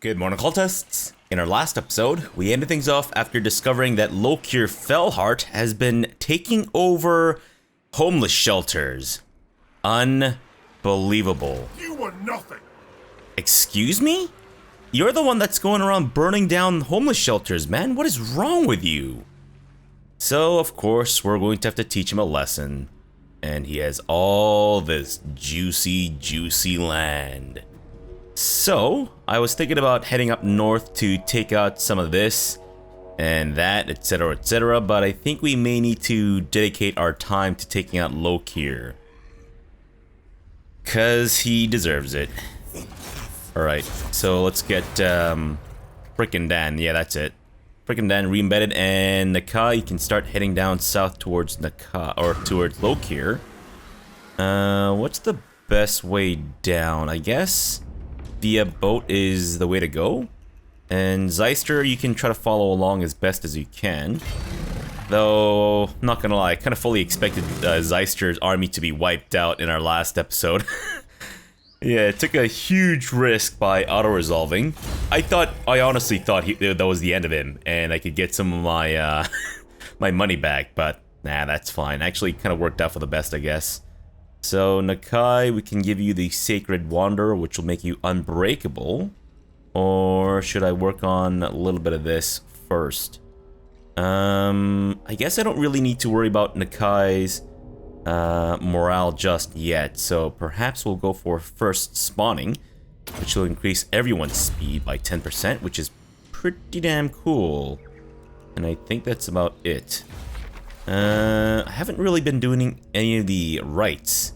Good morning, cultists! In our last episode, we ended things off after discovering that Lokir Fellheart has been taking over homeless shelters. Unbelievable. You were nothing! Excuse me? You're the one that's going around burning down homeless shelters, man. What is wrong with you? So, of course, we're going to have to teach him a lesson. And he has all this juicy land. So, I was thinking about heading up north to take out some of this and that, etc, but I think we may need to dedicate our time to taking out Lokir. 'Cause he deserves it. Alright, so let's get Frickin' Dan, yeah, that's it. Frickin' Dan re-embedded, and Nakai, you can start heading down south towards Nakai, or towards Lokir. What's the best way down? I guess via boat is the way to go. And Zeister, you can try to follow along as best as you can. Though, not gonna lie, I kind of fully expected Zeister's army to be wiped out in our last episode. Yeah, it took a huge risk by auto-resolving. I honestly thought that was the end of him, and I could get some of my, my money back, but nah, that's fine. Actually, kind of worked out for the best, I guess. So, Nakai, we can give you the Sacred Wanderer, which will make you unbreakable. Or should I work on a little bit of this first? I guess I don't really need to worry about Nakai's morale just yet, so perhaps we'll go for first spawning, which will increase everyone's speed by 10%, which is pretty damn cool. And I think that's about it. I haven't really been doing any of the rites.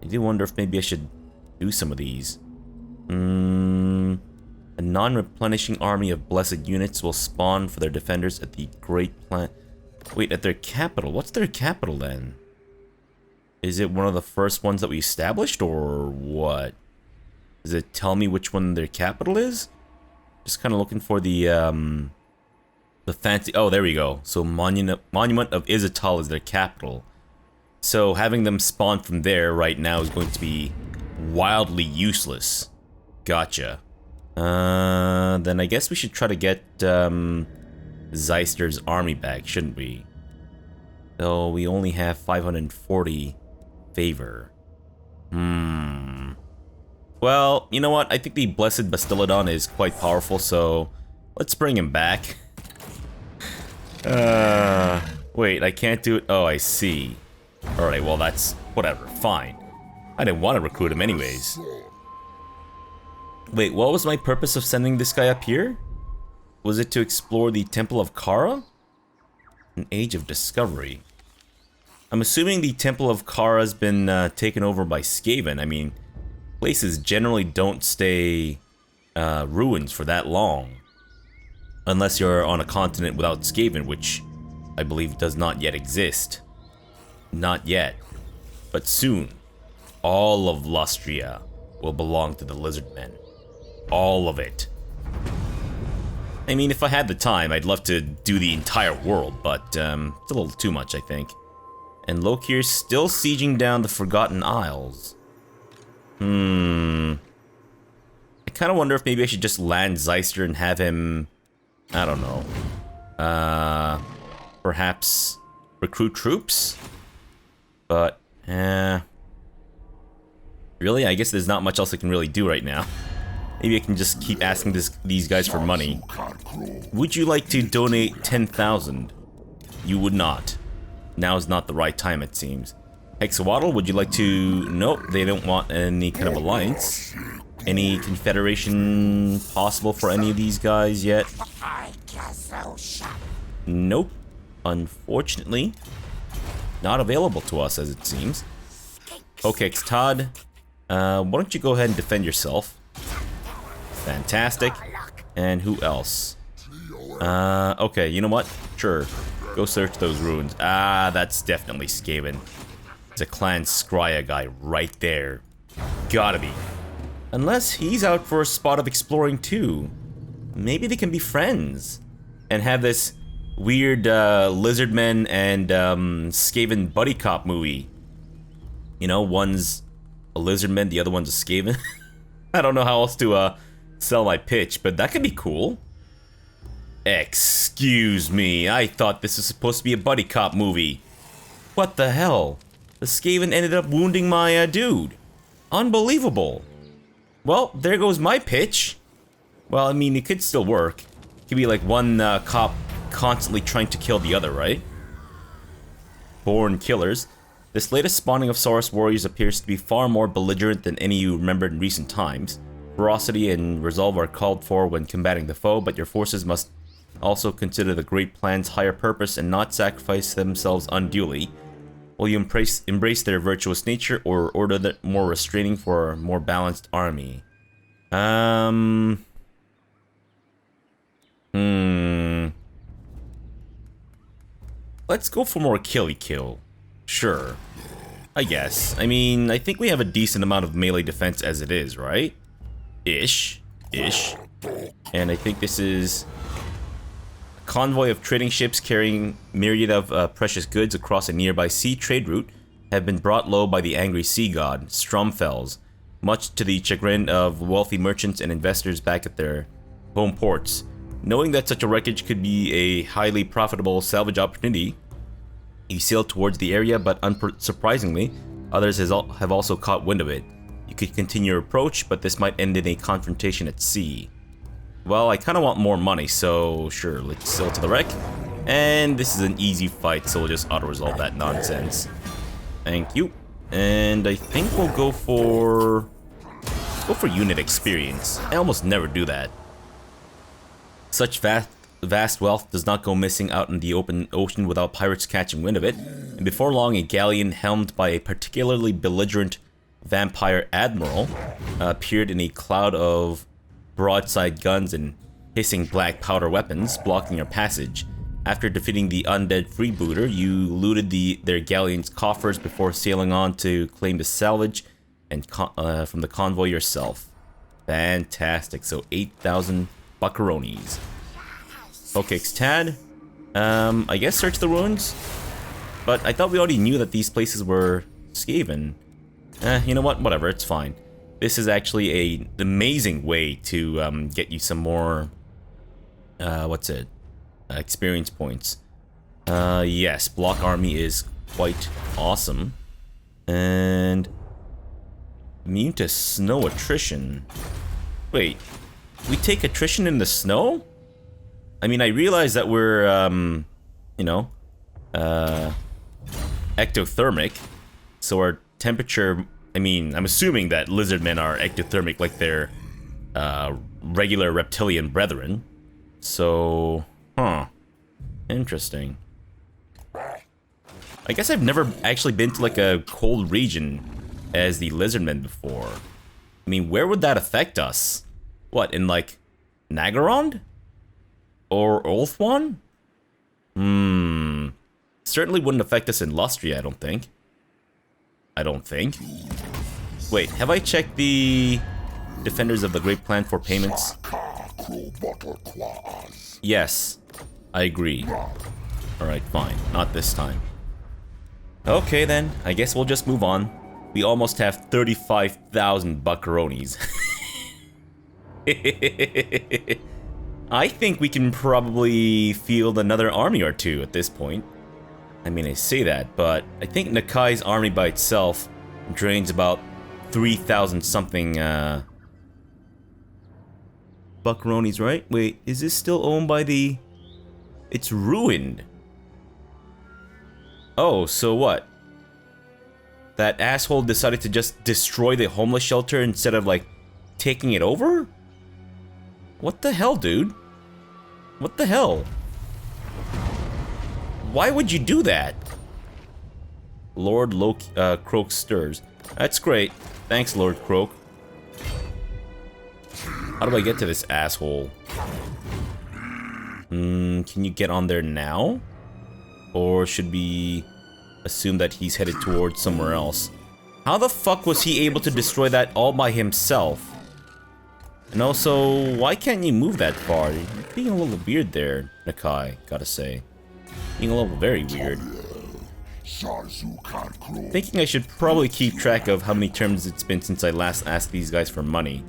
I do wonder if maybe I should do some of these. A non-replenishing army of blessed units will spawn for their defenders at the Great Plant. Wait, at their capital? What's their capital then? Is it one of the first ones that we established, or what? Does it tell me which one their capital is? Just kind of looking for the fancy... Oh, there we go. So Monument of Izatal is their capital. So having them spawn from there right now is going to be wildly useless. Gotcha. Then I guess we should try to get Zeister's army back, shouldn't we? Though we only have 540 favor. Well, you know what? I think the Blessed Bastiladon is quite powerful, so let's bring him back. Wait, I can't do it. Oh, I see. Alright, well, that's whatever. Fine. I didn't want to recruit him anyways. Wait, what was my purpose of sending this guy up here? Was it to explore the Temple of Kara? An age of discovery. I'm assuming the Temple of Kara has been taken over by Skaven. I mean, places generally don't stay ruins for that long. Unless you're on a continent without Skaven, which I believe does not yet exist. Not yet. But soon, all of Lustria will belong to the Lizardmen. All of it. I mean, if I had the time, I'd love to do the entire world, but it's a little too much, I think. And Lokir's still sieging down the Forgotten Isles. I kind of wonder if maybe I should just land Zeister and have him... I don't know. Perhaps recruit troops? But, really? I guess there's not much else I can really do right now. Maybe I can just keep asking these guys for money. Would you like to donate 10,000? You would not. Now is not the right time, it seems. Hexawaddle, would you like to... Nope, they don't want any kind of alliance. Any confederation possible for any of these guys yet? Nope. Unfortunately, not available to us, as it seems. Okay, Todd, why don't you go ahead and defend yourself? Fantastic. And who else? Okay, you know what? Sure. Go search those ruins. Ah, that's definitely Skaven. It's a Clan Scrya guy right there. Gotta be. Unless he's out for a spot of exploring too. Maybe they can be friends. And have this weird Lizardmen and Skaven buddy cop movie. You know, one's a Lizardman, the other one's a Skaven. I don't know how else to sell my pitch, but that could be cool. Excuse me, I thought this was supposed to be a buddy cop movie. What the hell? The Skaven ended up wounding my dude. Unbelievable. Well, there goes my pitch. Well, I mean, it could still work. It could be like one cop constantly trying to kill the other, right? Born killers. This latest spawning of Saurus warriors appears to be far more belligerent than any you remember in recent times. Ferocity and resolve are called for when combating the foe, but your forces must also consider the great plan's higher purpose and not sacrifice themselves unduly. Will you embrace their virtuous nature or order the more restraining for a more balanced army? Let's go for more kill. Sure. I guess. I mean, I think we have a decent amount of melee defense as it is, right? Ish. And I think this is a convoy of trading ships carrying myriad of precious goods across a nearby sea trade route have been brought low by the angry sea god, Stromfels, much to the chagrin of wealthy merchants and investors back at their home ports. Knowing that such a wreckage could be a highly profitable salvage opportunity, he sailed towards the area, but unsurprisingly, others have also caught wind of it. You could continue your approach, but this might end in a confrontation at sea. Well, I kind of want more money, so sure, let's sail to the wreck. And this is an easy fight, so we'll just auto-resolve that nonsense. Thank you. And I think we'll go for unit experience. I almost never do that. Such vast wealth does not go missing out in the open ocean without pirates catching wind of it, and before long a galleon helmed by a particularly belligerent vampire admiral appeared in a cloud of broadside guns and hissing black powder weapons, blocking your passage. After defeating the undead freebooter, you looted their galleon's coffers before sailing on to claim the salvage and from the convoy yourself. Fantastic, so 8,000 buckaronis. Focus Tad. I guess search the ruins? But I thought we already knew that these places were Skaven. You know what? Whatever, it's fine. This is actually an amazing way to get you some more... experience points. Yes, block army is quite awesome. And... immune to snow attrition. Wait, we take attrition in the snow? I mean, I realize that we're, ectothermic. So our temperature, I mean, I'm assuming that lizardmen are ectothermic like their regular reptilian brethren. So, interesting. I guess I've never actually been to like a cold region as the lizardmen before. I mean, where would that affect us? What, in like Nagorond? Or Ulthuan? Certainly wouldn't affect us in Lustria, I don't think. Wait, have I checked the Defenders of the Great Plan for payments? Yes, I agree. Alright, fine. Not this time. Okay then, I guess we'll just move on. We almost have 35,000 buckaronis. I think we can probably field another army or two at this point. I mean, I say that, but I think Nakai's army by itself drains about 3,000 something, buckaronis, right? Wait, is this still owned by the... It's ruined. Oh, so what? That asshole decided to just destroy the homeless shelter instead of, like, taking it over? What the hell, dude? What the hell? Why would you do that? Lord Croak stirs. That's great. Thanks, Lord Croak. How do I get to this asshole? Can you get on there now? Or should we assume that he's headed towards somewhere else? How the fuck was he able to destroy that all by himself? And also, why can't you move that far? You're being a little weird there, Nakai, gotta say. Being a little very weird. Thinking I should probably keep track of how many turns it's been since I last asked these guys for money.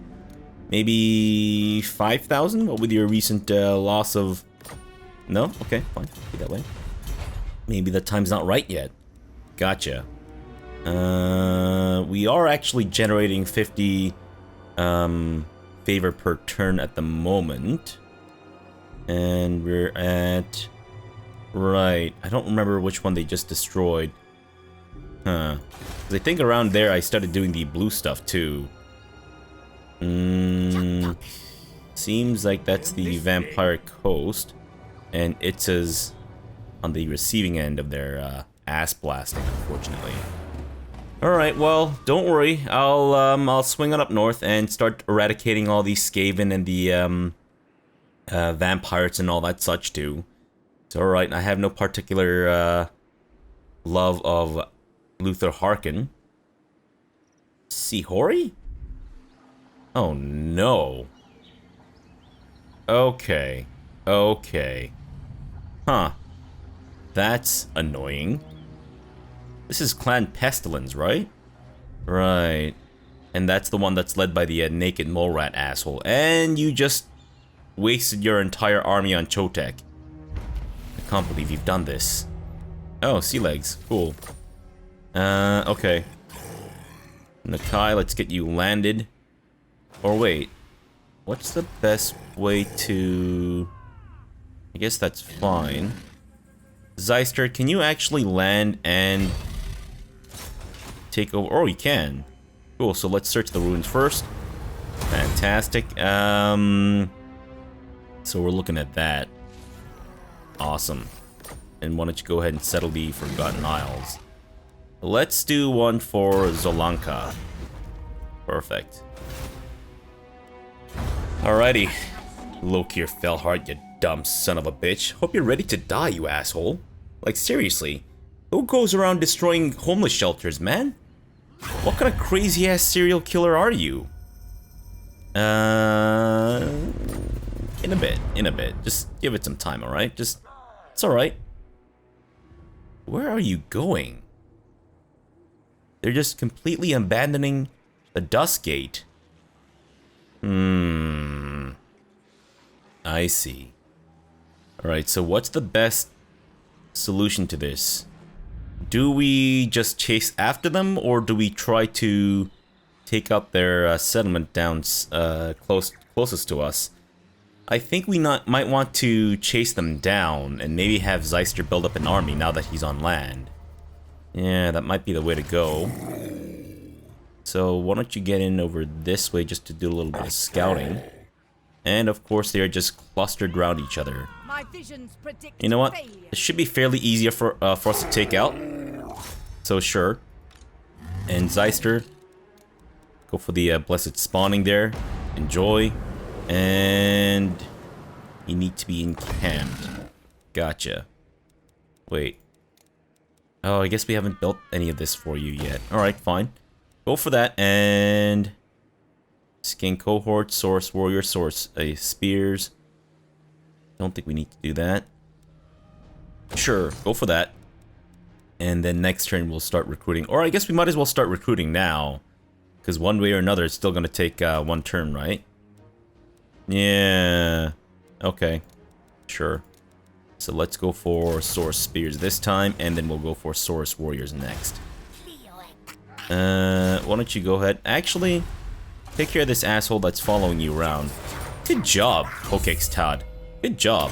Maybe 5,000? What with your recent loss of... No? Okay, fine. Be that way. Maybe the time's not right yet. Gotcha. We are actually generating 50 favor per turn at the moment. And we're at... Right. I don't remember which one they just destroyed. Huh. Because I think around there I started doing the blue stuff too. Seems like that's the Vampire Coast. And it's as on the receiving end of their ass blasting, unfortunately. Alright, well, don't worry. I'll swing on up north and start eradicating all these Skaven and the vampires and all that such too. It's alright, I have no particular love of Luther Harkin. Sihori? Oh no. Okay. Okay. Huh. That's annoying. This is Clan Pestilence, right? Right. And that's the one that's led by the naked mole rat asshole. And you just wasted your entire army on Chotek. I can't believe you've done this. Oh, sea legs. Cool. Okay. Nakai, let's get you landed. Or wait. What's the best way to... I guess that's fine. Zeister, can you actually land and take over? Oh, you can. Cool, so let's search the ruins first. Fantastic. So we're looking at that. Awesome. And why don't you go ahead and settle the Forgotten Isles. Let's do one for Zolanka. Perfect. Alrighty. Lokir Felhart, you dumb son of a bitch. Hope you're ready to die, you asshole. Like, seriously. Who goes around destroying homeless shelters, man? What kind of crazy-ass serial killer are you? In a bit. Just give it some time, alright? It's alright. Where are you going? They're just completely abandoning the Dust Gate. I see. Alright, so what's the best solution to this? Do we just chase after them, or do we try to take up their settlement down closest to us? I think we might want to chase them down and maybe have Zeister build up an army now that he's on land. Yeah, that might be the way to go. So why don't you get in over this way just to do a little bit of scouting. And of course they are just clustered around each other. You know what? It should be fairly easier for us to take out. So sure. And Zeister, go for the blessed spawning there. Enjoy. And you need to be encamped. Gotcha. Wait. Oh, I guess we haven't built any of this for you yet. Alright, fine. Go for that, and... Skin cohort, source, warrior, source, spears. Don't think we need to do that. Sure, go for that. And then next turn we'll start recruiting. Or I guess we might as well start recruiting now. Because one way or another, it's still going to take one turn, right? Yeah. Okay. Sure. So let's go for source spears this time, and then we'll go for source warriors next. Why don't you go ahead? Actually, take care of this asshole that's following you around. Good job, Pokex Todd. Good job.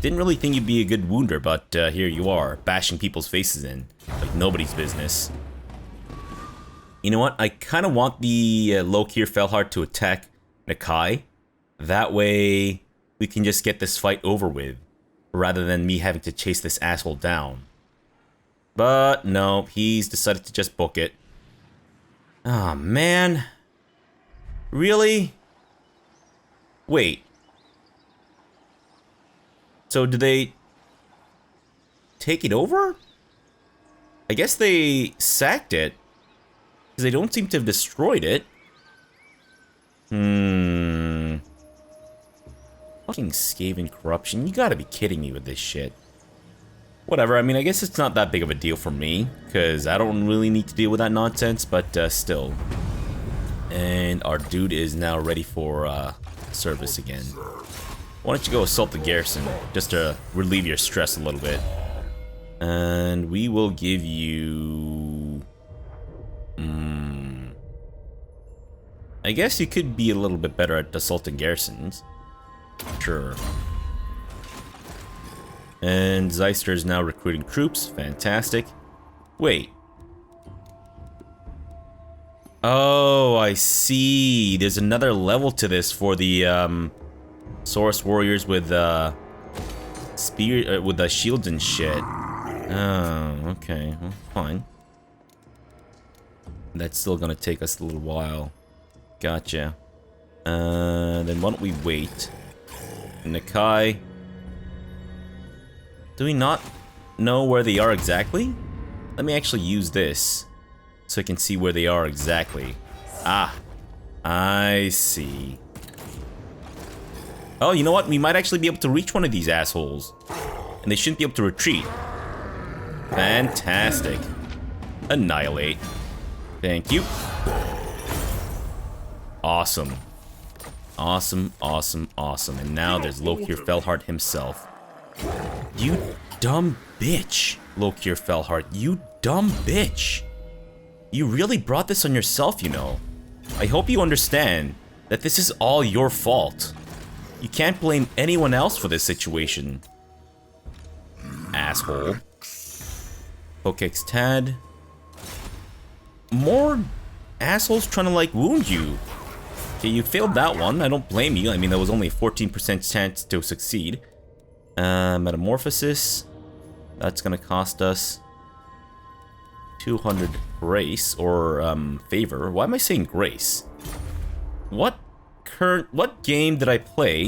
Didn't really think you'd be a good wounder, but here you are, bashing people's faces in like nobody's business. You know what? I kind of want the Lokir Felhart to attack Nakai. That way, we can just get this fight over with, rather than me having to chase this asshole down. But no, he's decided to just book it. Oh man. Really? Wait. So did they take it over? I guess they sacked it, because they don't seem to have destroyed it. Fucking Skaven corruption. You gotta be kidding me with this shit. Whatever, I mean, I guess it's not that big of a deal for me, because I don't really need to deal with that nonsense, but still. And our dude is now ready for service again. Why don't you go assault the garrison, just to relieve your stress a little bit. And we will give you... I guess you could be a little bit better at assaulting garrisons. Sure. And Zeister is now recruiting troops. Fantastic. Wait. Oh, I see. There's another level to this for the Saurus warriors with spear with the shields and shit. Oh, okay. Well, fine. That's still gonna take us a little while. Gotcha. Then why don't we wait? Nakai. Do we not know where they are exactly? Let me actually use this so I can see where they are exactly. Ah, I see. Oh, you know what? We might actually be able to reach one of these assholes. And they shouldn't be able to retreat. Fantastic. Annihilate. Thank you. Awesome. Awesome, awesome, awesome. And now there's Lokir Felhart himself. You dumb bitch, Lokir Felhart. You dumb bitch. You really brought this on yourself, you know. I hope you understand that this is all your fault. You can't blame anyone else for this situation. Asshole. Pokex Tad. More assholes trying to, like, wound you. Okay, you failed that one. I don't blame you. I mean, there was only a 14% chance to succeed. Metamorphosis. That's gonna cost us 200 grace, or favor. Why am I saying grace? What game did I play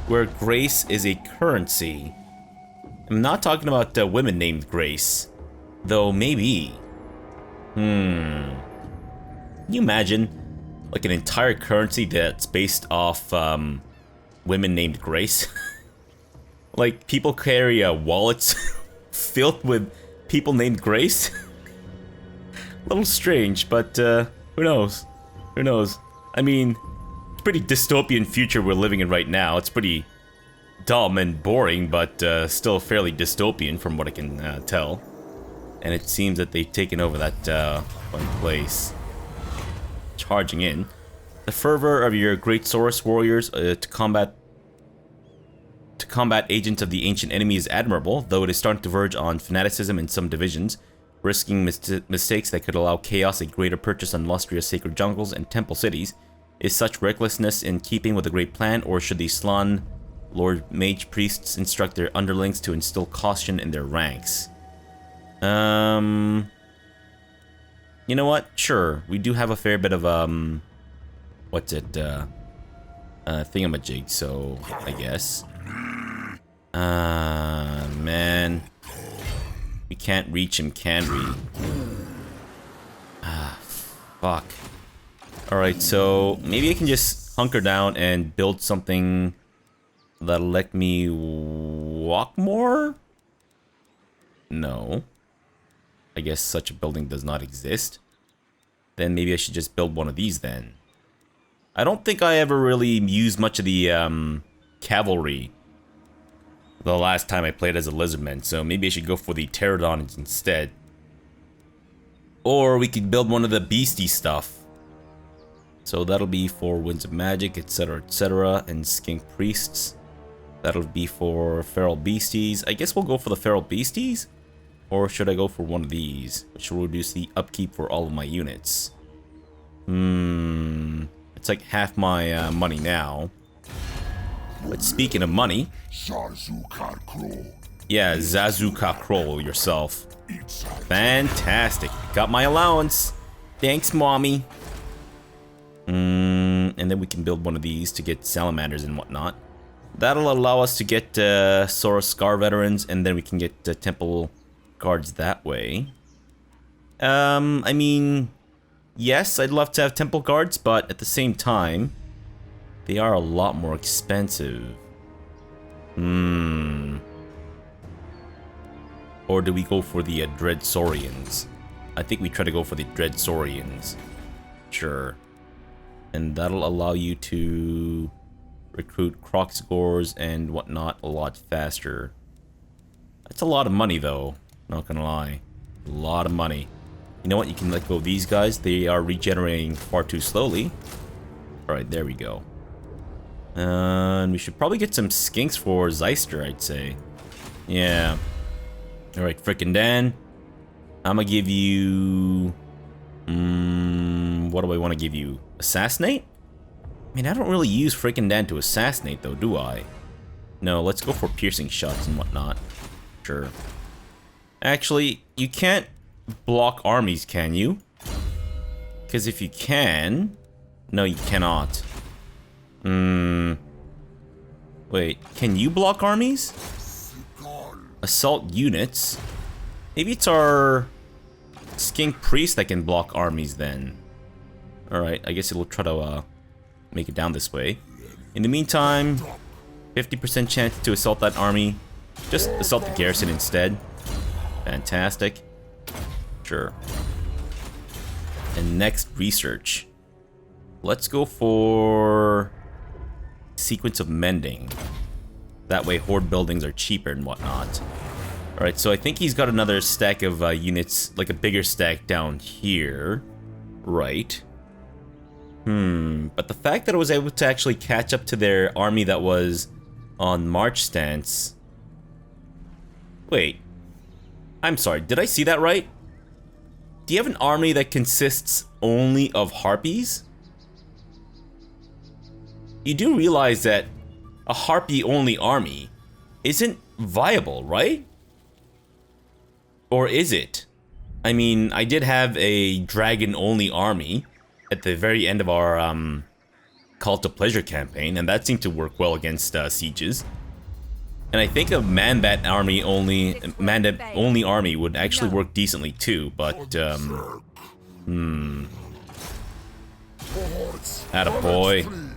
where grace is a currency? I'm not talking about women named Grace, though maybe. Can you imagine, like, an entire currency that's based off women named Grace? Like, people carry wallets filled with people named Grace? A little strange, but who knows? Who knows? I mean, it's a pretty dystopian future we're living in right now. It's pretty dumb and boring, but still fairly dystopian from what I can tell. And it seems that they've taken over that one place. Charging in. The fervor of your great Saurus warriors to combat agents of the ancient enemy is admirable, though it is starting to verge on fanaticism in some divisions, risking mistakes that could allow chaos a greater purchase on Lustria's sacred jungles and temple cities. Is such recklessness in keeping with the great plan, or should the Slan Lord Mage Priests instruct their underlings to instill caution in their ranks? You know what? Sure, we do have a fair bit of, what's it, thingamajig, so I guess. Man. We can't reach him, can we? Fuck. Alright, so maybe I can just hunker down and build something that'll let me walk more? No. I guess such a building does not exist. Then maybe I should just build one of these then. I don't think I ever really used much of the cavalry the last time I played as a Lizardman, so maybe I should go for the pterodons instead. Or we could build one of the beastie stuff. So that'll be for Winds of Magic, etc., and Skink Priests. That'll be for Feral Beasties. I guess we'll go for the Feral Beasties? Or should I go for one of these, which will reduce the upkeep for all of my units? It's like half my money now. But speaking of money... Yeah, Zazuka Kroll yourself. Fantastic. Got my allowance. Thanks, mommy. And then we can build one of these to get salamanders and whatnot. That'll allow us to get Saurus Scar veterans, and then we can get temple guards that way. I mean, yes, I'd love to have temple guards, but at the same time, they are a lot more expensive. Or do we go for the Dreadsaurians? I think we try to go for the Dreadsaurians. Sure. And that'll allow you to recruit Crocsgores and whatnot a lot faster. That's a lot of money, though. Not gonna lie. A lot of money. You know what? You can let go of these guys. They are regenerating far too slowly. Alright, there we go. And we should probably get some skinks for Zeister, I'd say. Yeah. Alright, frickin' Dan. I'm gonna give you... what do I want to give you? Assassinate? I mean, I don't really use frickin' Dan to assassinate, though, do I? No, let's go for piercing shots and whatnot. Sure. Actually, you can't block armies, can you? Because if you can... No, you cannot. Wait, can you block armies? Assault units? Maybe it's our skink priest that can block armies then. Alright, I guess it'll try to make it down this way. In the meantime, 50% chance to assault that army. Just assault the garrison instead. Fantastic. Sure. And next, research. Let's go for sequence of mending. That way horde buildings are cheaper and whatnot. Alright, so I think he's got another stack of units, like a bigger stack down here. Right. But the fact that I was able to actually catch up to their army that was on march stance... Wait. I'm sorry, did I see that right? Do you have an army that consists only of harpies? You do realize that a harpy-only army isn't viable, right? Or is it? I mean, I did have a dragon-only army at the very end of our Cult of Pleasure campaign, and that seemed to work well against sieges. And I think a man-that only army would actually work decently too, but attaboy.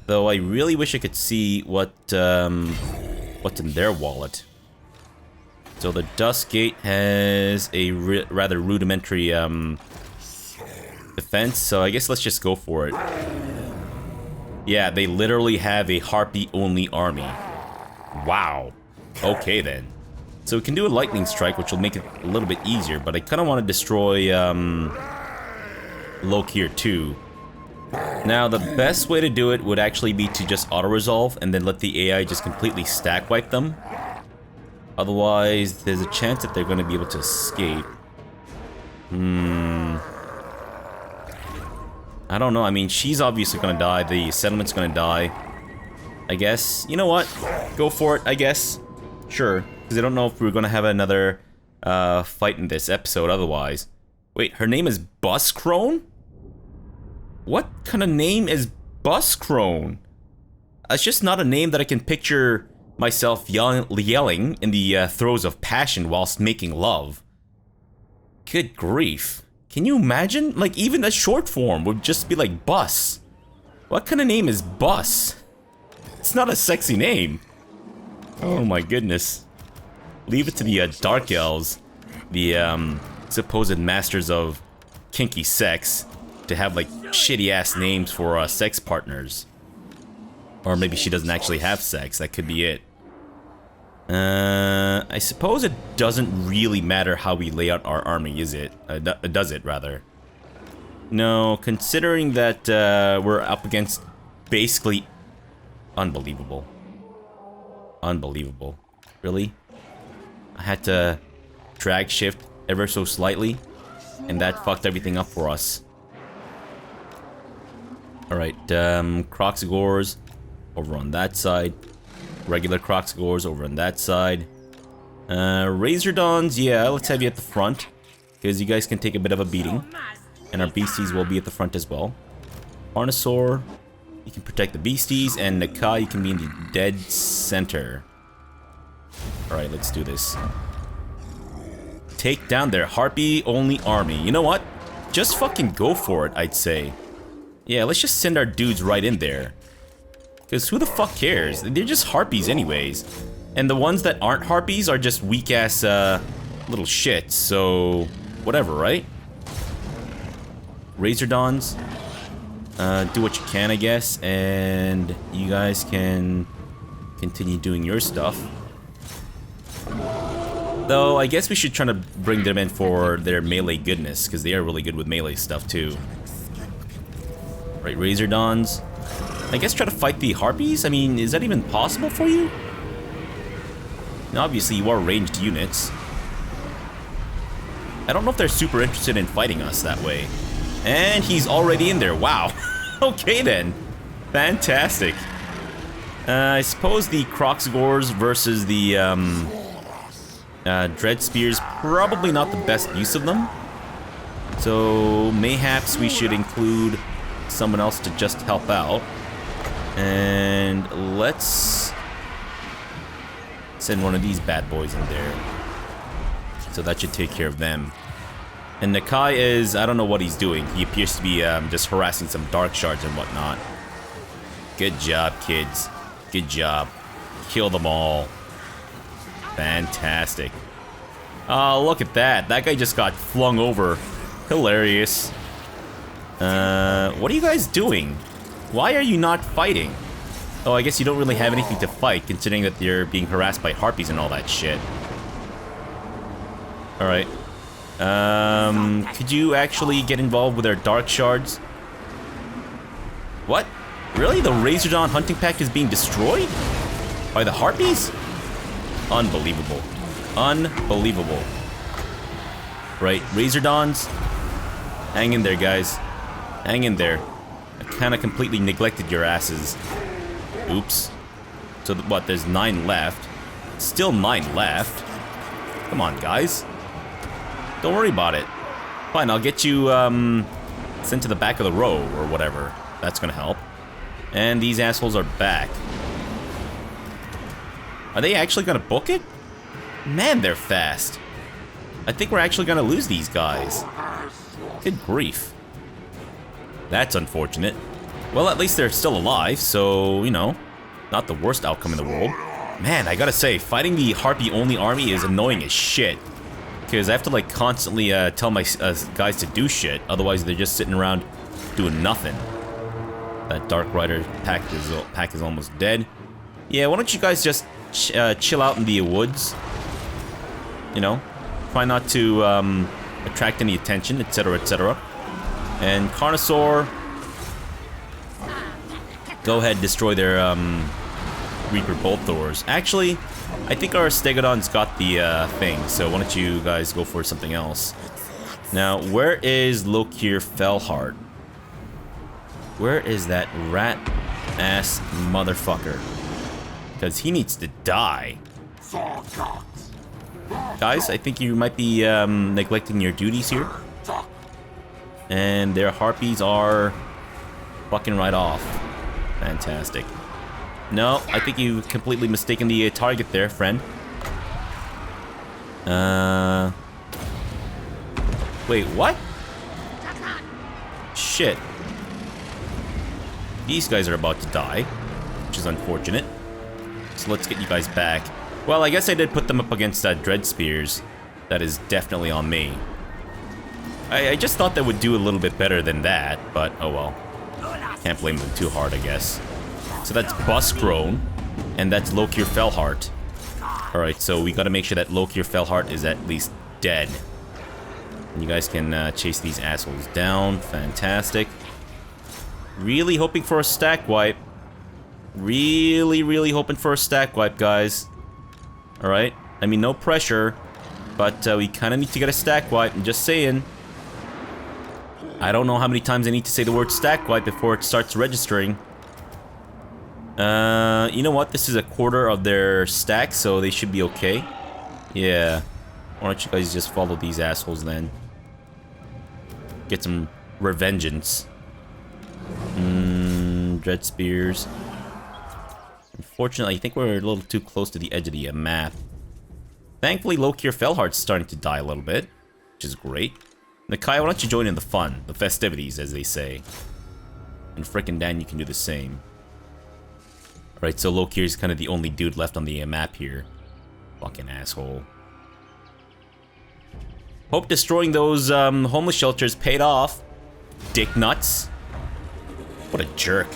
Though I really wish I could see what's in their wallet. So the Dust Gate has a rather rudimentary defense, so I guess let's just go for it. Yeah, they literally have a harpy-only army. Wow. Okay then. So we can do a lightning strike, which will make it a little bit easier, but I kind of want to destroy Lokir too. Now, the best way to do it would actually be to just auto-resolve and then let the AI just completely stack wipe them. Otherwise, there's a chance that they're going to be able to escape. I don't know. I mean, she's obviously going to die. The settlement's going to die. I guess. You know what? Go for it, I guess. Sure. Because I don't know if we're going to have another fight in this episode otherwise. Wait, her name is Buscrone? What kind of name is Buscrone? It's just not a name that I can picture myself yelling in the throes of passion whilst making love. Good grief. Can you imagine? Like, even a short form would just be like Bus. What kind of name is Bus? It's not a sexy name. Oh my goodness. Leave it to the Dark Elves, the supposed masters of kinky sex, to have like shitty-ass names for sex partners. Or maybe she doesn't actually have sex, that could be it. I suppose it doesn't really matter how we lay out our army, is it? Does it, rather? No, considering that we're up against basically... Unbelievable. Unbelievable. Really? I had to drag shift ever so slightly, and that fucked everything up for us. Alright, Crocsgores over on that side. Regular Crocsgores over on that side. Razordons, yeah, let's have you at the front, because you guys can take a bit of a beating. And our beasties will be at the front as well. Carnosaur, you can protect the beasties, and Nakai, you can be in the dead center. Alright, let's do this. Take down their harpy-only army. You know what? Just fucking go for it, I'd say. Yeah, let's just send our dudes right in there. Because who the fuck cares? They're just harpies anyways. And the ones that aren't harpies are just weak-ass, little shits, so... whatever, right? Razordons. do what you can, I guess, and you guys can continue doing your stuff. Though, I guess we should try to bring them in for their melee goodness, because they are really good with melee stuff, too. Right, Razordons. I guess try to fight the Harpies? I mean, is that even possible for you? And obviously, you are ranged units. I don't know if they're super interested in fighting us that way. And he's already in there. Wow. Okay, then. Fantastic. I suppose the Croxgors versus the Dread Spears, probably not the best use of them. So mayhaps we should include someone else to just help out. And let's send one of these bad boys in there. So that should take care of them. And Nakai is, I don't know what he's doing. He appears to be just harassing some dark shards and whatnot. Good job, kids. Good job. Kill them all. Fantastic. Oh, look at that. That guy just got flung over. Hilarious. What are you guys doing? Why are you not fighting? Oh, I guess you don't really have anything to fight, considering that you're being harassed by harpies and all that shit. Alright. Could you actually get involved with our dark shards? What? Really? The Razordon hunting pack is being destroyed? By the harpies? Unbelievable. Unbelievable. Right, Razordons. Hang in there, guys. Hang in there. I kind of completely neglected your asses. Oops. So, what, there's 9 left. Still 9 left. Come on, guys. Don't worry about it. Fine, I'll get you, sent to the back of the row, or whatever. That's gonna help. And these assholes are back. Are they actually gonna book it? Man, they're fast. I think we're actually gonna lose these guys. Good grief. That's unfortunate. Well, at least they're still alive, so, you know, not the worst outcome in the world. Man, I gotta say, fighting the Harpy-only army is annoying as shit. Because I have to, like, constantly tell my guys to do shit, otherwise they're just sitting around doing nothing. That Dark Rider pack is almost dead. Yeah, why don't you guys just chill out in the woods? You know, try not to attract any attention, etc., etc. And Carnosaur, go ahead, destroy their Reaper Bolt Throwers. Actually, I think our Stegodon's got the thing, so why don't you guys go for something else? Now, where is Lokir Fellheart? Where is that rat-ass motherfucker? Because he needs to die. Guys, I think you might be neglecting your duties here. And their harpies are fucking right off. Fantastic. No, I think you've completely mistaken the target there, friend. Wait, what? Shit. These guys are about to die, which is unfortunate. So let's get you guys back. Well, I guess I did put them up against Dread Spears. That is definitely on me. I just thought that would do a little bit better than that, but oh well. Can't blame them too hard, I guess. So that's Buskrone, and that's Lokir Fellheart. Alright, so we gotta make sure that Lokir Fellheart is at least dead. And you guys can chase these assholes down. Fantastic. Really hoping for a stack wipe. Really hoping for a stack wipe, guys. Alright, I mean, no pressure, but we kind of need to get a stack wipe. I'm just saying. I don't know how many times I need to say the word stack wipe before it starts registering. You know what? This is a quarter of their stack, so they should be okay. Yeah. Why don't you guys just follow these assholes then? Get some revengeance. Dread Spears. Unfortunately, I think we're a little too close to the edge of the map. Thankfully, Lokir Fellheart's starting to die a little bit, which is great. Nakai, why don't you join in the fun, the festivities, as they say. And frickin' Dan, you can do the same. Right, so Lokir's kind of the only dude left on the map here. Fucking asshole. Hope destroying those homeless shelters paid off. Dick nuts. What a jerk.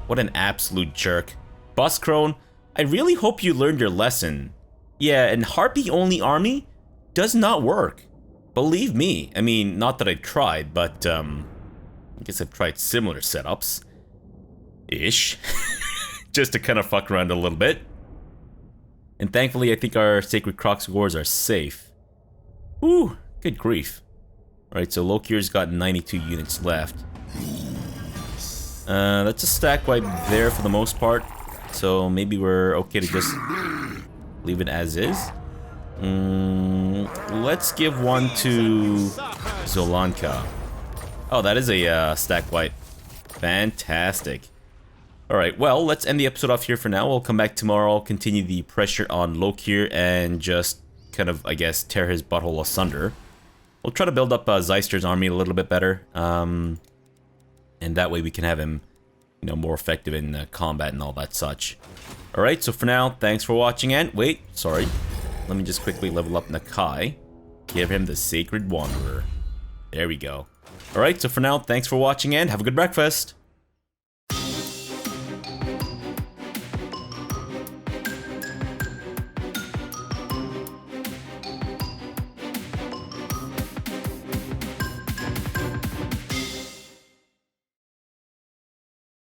What an absolute jerk. Boss Crone, I really hope you learned your lesson. Yeah, an harpy-only army does not work. Believe me. I mean, not that I tried, but, I guess I've tried similar setups. Ish. Just to kind of fuck around a little bit. And thankfully, I think our Sacred Crocsgores are safe. Ooh, good grief. Alright, so Lokir's got 92 units left. That's a stack wipe there for the most part. So maybe we're okay to just leave it as is. Let's give one to Zolanka. Oh, that is a stack wipe. Fantastic. Alright, well, let's end the episode off here for now. We'll come back tomorrow, continue the pressure on Lokir, and just kind of, I guess, tear his butthole asunder. We'll try to build up Zeister's army a little bit better. And that way we can have him, you know, more effective in combat and all that such. Alright, so for now, thanks for watching, and wait, sorry. Let me just quickly level up Nakai. Give him the Sacred Wanderer. There we go. Alright, so for now, thanks for watching, and have a good breakfast!